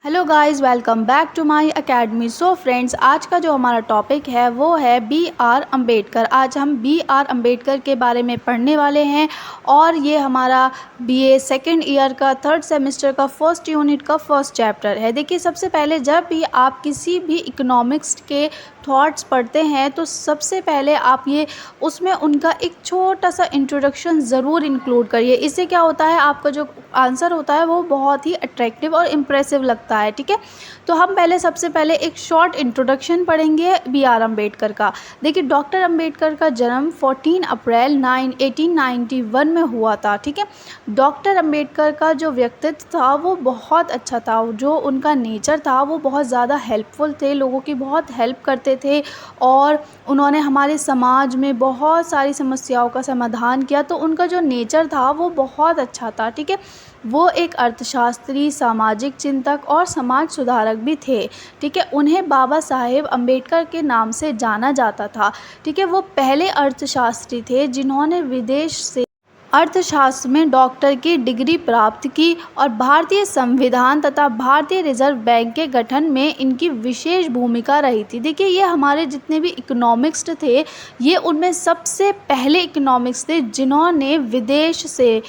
Hello guys, welcome back to my academy. So friends, आज का जो हमारा टॉपिक है वो है बी.आर. अम्बेडकर। आज हम बी.आर. अम्बेडकर के बारे में पढ़ने वाले हैं और ये हमारा बीए सेकेंड ईयर का थर्ड सेमेस्टर का फर्स्ट यूनिट का फर्स्ट चैप्टर है। देखिए, सबसे पहले जब भी आप किसी भी इकोनॉमिक्स के थॉट्स पढ़ते हैं तो सबसे पहले आप ये उसमें उनका एक छोटा सा इंट्रोडक्शन ज़रूर इंक्लूड करिए। इससे क्या होता है, आपका जो आंसर होता है वो बहुत ही अट्रैक्टिव और इम्प्रेसिव लगता है। ठीक है, तो हम पहले सबसे पहले एक शॉर्ट इंट्रोडक्शन पढ़ेंगे बी.आर. अम्बेडकर का। देखिए, डॉक्टर अम्बेडकर का जन्म 14 अप्रैल 1891 में हुआ था। ठीक है, डॉक्टर अम्बेडकर का जो व्यक्तित्व था वो बहुत अच्छा था। जो उनका नेचर था वो बहुत ज़्यादा हेल्पफुल थे, लोगों की बहुत हेल्प करते थे और उन्होंने हमारे समाज में बहुत सारी समस्याओं का समाधान किया। तो उनका जो नेचर था वो बहुत अच्छा था। ठीक है, वो एक अर्थशास्त्री, सामाजिक चिंतक और समाज सुधारक भी थे। ठीक है, उन्हें बाबा साहेब अम्बेडकर के नाम से जाना जाता था। ठीक है, वो पहले अर्थशास्त्री थे जिन्होंने विदेश से अर्थशास्त्र में डॉक्टर की डिग्री प्राप्त की और भारतीय संविधान तथा भारतीय रिजर्व बैंक के गठन में इनकी विशेष भूमिका रही थी। देखिए, ये हमारे जितने भी इकोनॉमिक्स थे, ये उनमें सबसे पहले इकोनॉमिक्स थे जिन्होंने विदेश से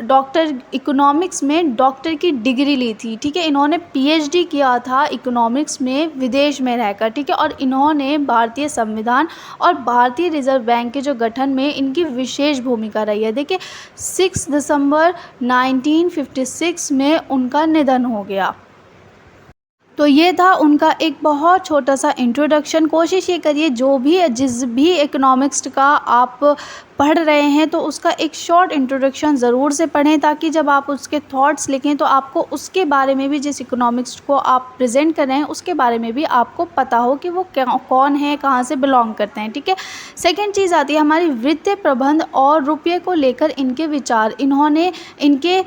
डॉक्टर इकोनॉमिक्स में डॉक्टर की डिग्री ली थी। ठीक है, इन्होंने पीएचडी किया था इकोनॉमिक्स में विदेश में रहकर। ठीक है, और इन्होंने भारतीय संविधान और भारतीय रिजर्व बैंक के जो गठन में इनकी विशेष भूमिका रही है। देखिए, 6 दिसंबर 1956 में उनका निधन हो गया। तो ये था उनका एक बहुत छोटा सा इंट्रोडक्शन। कोशिश ये करिए जिस भी इकोनॉमिक्स का आप पढ़ रहे हैं तो उसका एक शॉर्ट इंट्रोडक्शन ज़रूर से पढ़ें, ताकि जब आप उसके थॉट्स लिखें तो आपको उसके बारे में भी, जिस इकोनॉमिक्स को आप प्रेजेंट कर रहे हैं उसके बारे में भी आपको पता हो कि वो कौन है, कहाँ से बिलोंग करते हैं। ठीक है, सेकेंड चीज़ आती है हमारी वित्तीय प्रबंध और रुपये को लेकर इनके विचार। इन्होंने इनके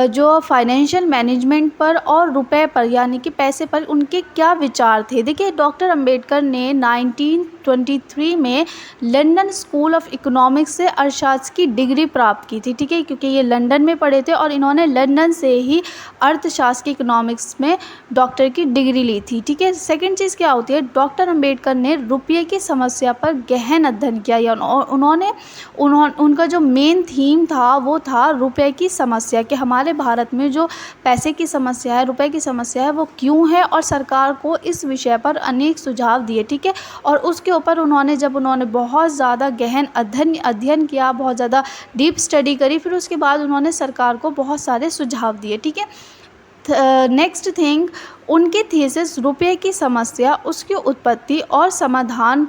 जो फाइनेंशियल मैनेजमेंट पर और रुपये पर यानी कि पैसे पर उनके क्या विचार थे। देखिए, डॉक्टर अम्बेडकर ने 1923 में लंदन स्कूल ऑफ इकोनॉमिक्स से अर्थशास्त्र की डिग्री प्राप्त की थी। ठीक है, क्योंकि ये लंदन में पढ़े थे और इन्होंने लंदन से ही अर्थशास्त्र की इकोनॉमिक्स में डॉक्टर की डिग्री ली थी। ठीक है, सेकंड चीज़ क्या होती है, डॉक्टर अम्बेडकर ने रुपये की समस्या पर गहन अध्ययन किया। या उनका जो मेन थीम था वो था रुपये की समस्या, कि हमारे भारत में जो पैसे की समस्या है, रुपये की समस्या है, वो क्यों है, और सरकार को इस विषय पर अनेक सुझाव दिए। ठीक है, और उसके ऊपर उन्होंने बहुत ज़्यादा गहन अध्ययन किया, बहुत ज़्यादा डीप स्टडी करी, फिर उसके बाद उन्होंने सरकार को बहुत सारे सुझाव दिए। ठीक है, नेक्स्ट थिंग, उनकी थीसिस रुपये की समस्या, उसकी उत्पत्ति और समाधान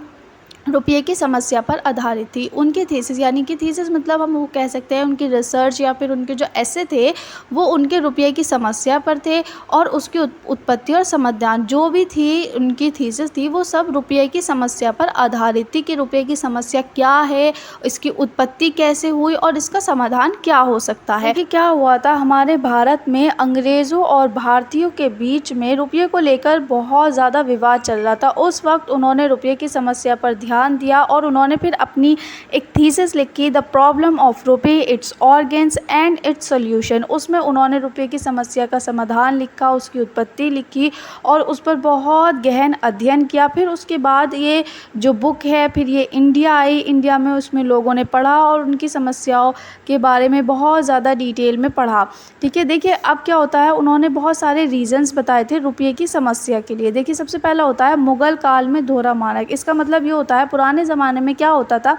रुपये की समस्या पर आधारित थी। उनके थीसिस यानी कि थीसिस मतलब हम वो कह सकते हैं उनकी रिसर्च या फिर उनके जो ऐसे थे वो उनके रुपये की समस्या पर थे, और उसकी उत्पत्ति और समाधान जो भी थी उनकी थीसिस थी वो सब रुपये की समस्या पर आधारित थी, कि रुपये की समस्या क्या है, इसकी उत्पत्ति कैसे हुई और इसका समाधान क्या हो सकता है। कि क्या हुआ था, हमारे भारत में अंग्रेज़ों और भारतीयों के बीच में रुपये को लेकर बहुत ज़्यादा विवाद चल रहा था। उस वक्त उन्होंने रुपये की समस्या पर ध्यान दिया और उन्होंने फिर अपनी एक थीसिस लिखी, द प्रॉब्लम ऑफ रुपये, it's organs and it's solution. उसमें उन्होंने रुपये की समस्या का समाधान लिखा, उसकी उत्पत्ति लिखी और उस पर बहुत गहन अध्ययन किया। फिर उसके बाद ये जो बुक है, फिर ये इंडिया आई, इंडिया में उसमें लोगों ने पढ़ा और उनकी समस्याओं के बारे में बहुत ज़्यादा डिटेल में पढ़ा। ठीक है, देखिए अब क्या होता है, उन्होंने बहुत सारे रीजंस बताए थे रुपये की समस्या के लिए। देखिए, सबसे पहला होता है मुगल काल में दोहरा मानक। इसका मतलब ये होता है, पुराने ज़माने में क्या होता था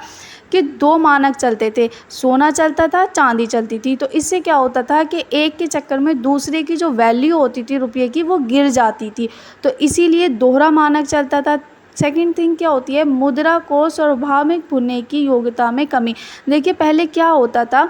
कि दो मानक चलते थे, सोना चलता था, चांदी चलती थी। तो इससे क्या होता था कि एक के चक्कर में दूसरे की जो वैल्यू होती थी रुपये की वो गिर जाती थी, तो इसीलिए दोहरा मानक चलता था। सेकंड थिंग क्या होती है, मुद्रा को सार्वभौमिक होने की योग्यता में कमी। देखिए, पहले क्या होता था,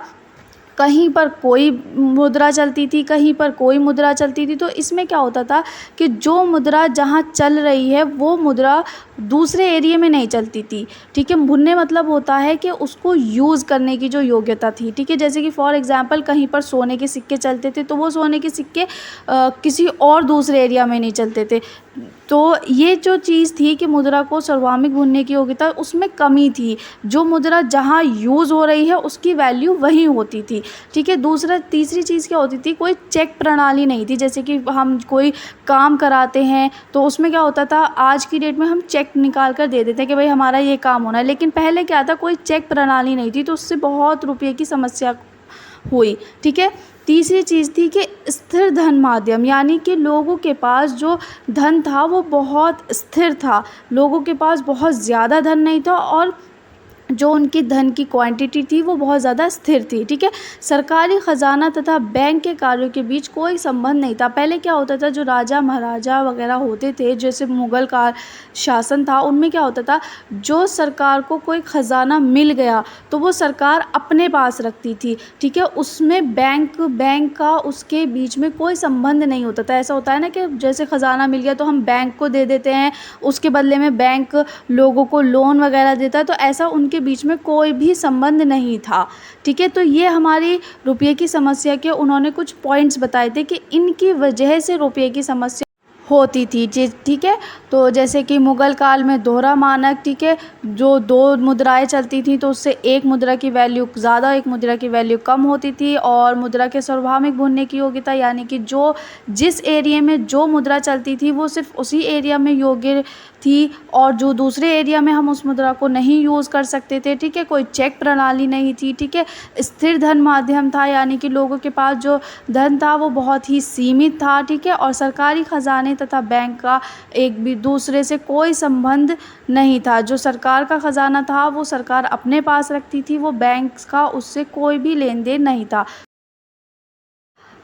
कहीं पर कोई मुद्रा चलती थी, कहीं पर कोई मुद्रा चलती थी। तो इसमें क्या होता था कि जो मुद्रा जहाँ चल रही है वो मुद्रा दूसरे एरिया में नहीं चलती थी, ठीक है। भुनने मतलब होता है कि उसको यूज़ करने की जो योग्यता थी, ठीक है। जैसे कि फॉर एग्जांपल कहीं पर सोने के सिक्के चलते थे तो वो सोने के सिक्के किसी और दूसरे एरिया में नहीं चलते थे। तो ये जो चीज़ थी कि मुद्रा को सर्वाधिक भुनने की योग्यता, उसमें कमी थी। जो मुद्रा जहाँ यूज़ हो रही है उसकी वैल्यू वहीं होती थी, ठीक है। तीसरी चीज़ क्या होती थी, कोई चेक प्रणाली नहीं थी। जैसे कि हम कोई काम कराते हैं तो उसमें क्या होता था, आज की डेट में हम चेक निकाल कर दे देते हैं कि भाई हमारा ये काम होना है, लेकिन पहले क्या था, कोई चेक प्रणाली नहीं थी, तो उससे बहुत रुपये की समस्या हुई, ठीक है। तीसरी चीज़ थी कि स्थिर धन माध्यम, यानी कि लोगों के पास जो धन था वो बहुत स्थिर था, लोगों के पास बहुत ज़्यादा धन नहीं था, और जो उनकी धन की क्वांटिटी थी वो बहुत ज़्यादा स्थिर थी, ठीक है। सरकारी ख़जाना तथा बैंक के कार्यों के बीच कोई संबंध नहीं था। पहले क्या होता था, जो राजा महाराजा वगैरह होते थे, जैसे मुग़ल का शासन था, उनमें क्या होता था, जो सरकार को कोई ख़जाना मिल गया तो वो सरकार अपने पास रखती थी, ठीक है। उसमें बैंक का उसके बीच में कोई संबंध नहीं होता था। ऐसा होता है ना कि जैसे ख़जाना मिल गया तो हम बैंक को दे देते हैं, उसके बदले में बैंक लोगों को लोन वगैरह देता है, तो ऐसा उनके बीच में कोई भी संबंध नहीं था, ठीक है। तो ये हमारी रुपये की समस्या के उन्होंने कुछ पॉइंट्स बताए थे कि इनकी वजह से रुपये की समस्या होती थी जी, ठीक है। तो जैसे कि मुग़ल काल में दोहरा मानक, ठीक है, जो दो मुद्राएं चलती थी तो उससे एक मुद्रा की वैल्यू ज़्यादा, एक मुद्रा की वैल्यू कम होती थी। और मुद्रा के सार्वभौमिक भुनने की योग्यता, यानी कि जो जिस एरिया में जो मुद्रा चलती थी वो सिर्फ उसी एरिया में योग्य थी, और जो दूसरे एरिया में हम उस मुद्रा को नहीं यूज़ कर सकते थे, ठीक है। कोई चेक प्रणाली नहीं थी, ठीक है। स्थिर धन माध्यम था, यानी कि लोगों के पास जो धन था वो बहुत ही सीमित था, ठीक है। और सरकारी ख़जाने तथा बैंक का एक भी दूसरे से कोई संबंध नहीं था। जो सरकार का ख़जाना था वो सरकार अपने पास रखती थी, वो बैंक का उससे कोई भी लेन देन नहीं था।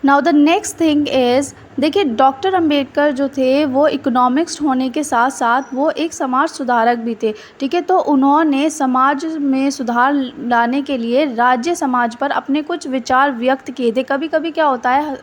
Now the next thing is, देखिए डॉक्टर अंबेडकर जो थे वो इकोनॉमिक्स होने के साथ साथ वो एक समाज सुधारक भी थे, ठीक है। तो उन्होंने समाज में सुधार लाने के लिए राज्य समाज पर अपने कुछ विचार व्यक्त किए थे। कभी कभी क्या होता है,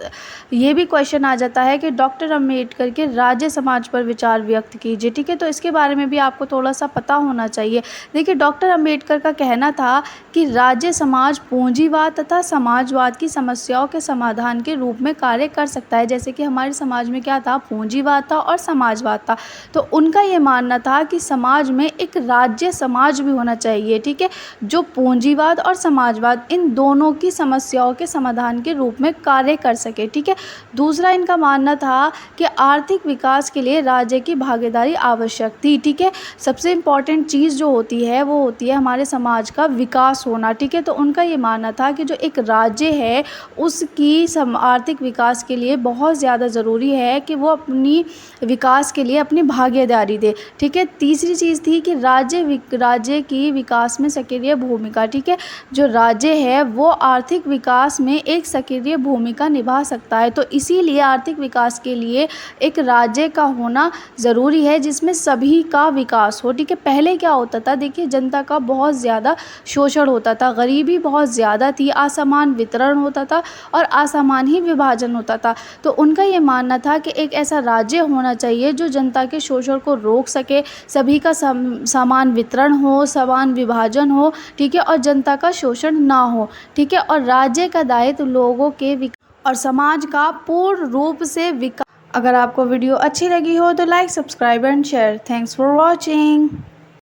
ये भी क्वेश्चन आ जाता है कि डॉक्टर अंबेडकर के राज्य समाज पर विचार व्यक्त कीजिए, ठीक है। तो इसके बारे में भी आपको थोड़ा सा पता होना चाहिए। देखिए डॉक्टर अंबेडकर का कहना था कि राज्य समाज पूंजीवाद तथा समाजवाद की समस्याओं के समाधान के रूप में कार्य कर सकता है। जैसे कि हमारे समाज में क्या था, पूंजीवाद था और समाजवाद था। तो उनका ये मानना था कि समाज में एक राज्य समाज भी होना चाहिए, ठीक है, जो पूंजीवाद और समाजवाद इन दोनों की समस्याओं के समाधान के रूप में कार्य कर सके, ठीक है। दूसरा इनका मानना था कि आर्थिक विकास के लिए राज्य की भागीदारी आवश्यक थी, ठीक है। सबसे इम्पॉर्टेंट चीज़ जो होती है वो होती है हमारे समाज का विकास होना, ठीक है। तो उनका ये मानना था कि जो एक राज्य है उसकी आर्थिक विकास के लिए बहुत ज़्यादा ज़रूरी है कि वो अपनी विकास के लिए अपनी भागीदारी दे, ठीक है। तीसरी चीज़ थी कि राज्य की विकास में सक्रिय भूमिका, ठीक है। जो राज्य है वो आर्थिक विकास में एक सक्रिय भूमिका निभा सकता है। तो इसीलिए आर्थिक विकास के लिए एक राज्य का होना ज़रूरी है जिसमें सभी का विकास हो, ठीक है। पहले क्या होता था, देखिए जनता का बहुत ज़्यादा शोषण होता था, गरीबी बहुत ज़्यादा थी, असमान वितरण होता था और असमान ही विभाजन होता था। तो उनका ये मानना था कि एक ऐसा राज्य होना चाहिए जो जनता के शोषण को रोक सके, सभी का समान वितरण हो, समान विभाजन हो, ठीक है, और जनता का शोषण ना हो, ठीक है। और राज्य का दायित्व लोगों के और समाज का पूर्ण रूप से विकास। अगर आपको वीडियो अच्छी लगी हो तो like, subscribe and share. Thanks for watching.